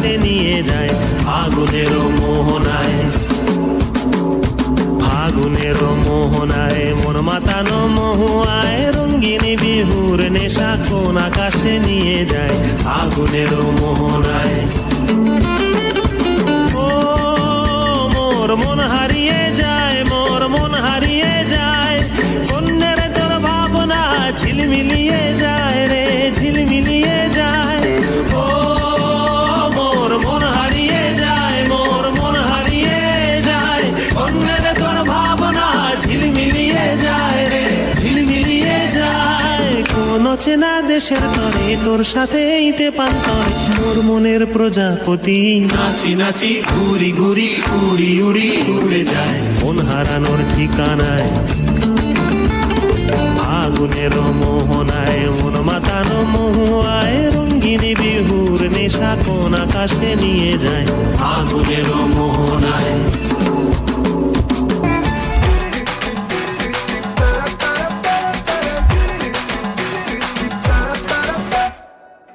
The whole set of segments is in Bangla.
আকাশে নিয়ে যায় ফাগুনেরও মোহনায়। ফাগুনেরও মোহনায় মন মাতানো মহুয়ায় রঙ্গিনী বিহুর নেশা কোন আকাশে নিয়ে যায় ফাগুনেরও মোহনায়। ও মোর মন হারিয়ে যায়, মোর মন হারিয়ে যায়, কন্যের তোর ভাবনা ঝিলমিলিয়ে যায় রে ঝিলমিলিয়ে যায়। ও মোর মন হারিয়ে যায়, মোর মন হারিয়ে যায়, কন্যের তোর ভাবনা ঝিলমিলিয়ে যায় রে ঝিলমিলিয়ে যায়। কোন চেনা দেশের তরে তোর সাথে ইতে পান্তরে মোর মনের প্রজাপতি নাচি নাচি ঘুরি ঘুরি উড়ি উড়ি উড়ে যায় মন হারানোর ঠিকানায়। ফাগুনের মোহনায় মন মাতানো মহুয়ায় রঙ্গিনী বিহুর নেশা কোন আকাশে নিয়ে যায় ফাগুনের মোহনায়।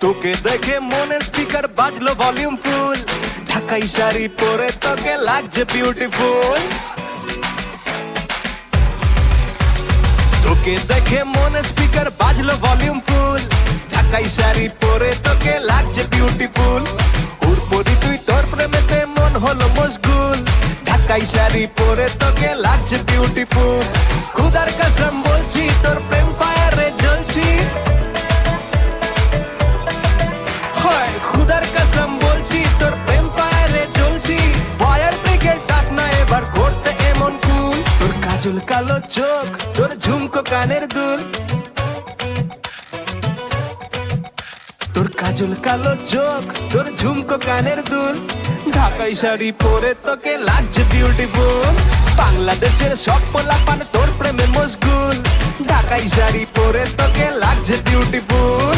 তোকে দেখে মনের স্পিকার বাজলো ভলিউম ফুল, ঢাকাই শাড়ি পরে তোকে লাগছে বিউটিফুল। তোকে দেখে মনের স্পিকার বাজলো ভলিউম ফুল, ঢাকাই শাড়ি পরে তোকে লাগছে বিউটিফুল। উড়পড়ি তুই তোর প্রেমেতে মন হলো মশগুল, ঢাকাই শাড়ি পরে তোকে লাগছে বিউটিফুল। খুদার কসম বলছি তোর প্রেম ফায়ারে জ্বলছি, খুদার কসম বলছি তোর প্রেম ফায়ারে জ্বলছি। ফায়ার ব্রিগেড ডাক না এবার করতে এমন কুল, তোর কাজল কালো চোখ তোর ঝুমকো কানের দুল, তোর কাজল কালো চোখ তোর ঝুমকো কানের দুল। ঢাকাই শাড়ি পরে তোকে লাগছে বিউটিফুল, বাংলাদেশের সব পোলাপান তোর প্রেমে মশগুল। ঢাকাই শাড়ি পরে তোকে লাগছে বিউটিফুল।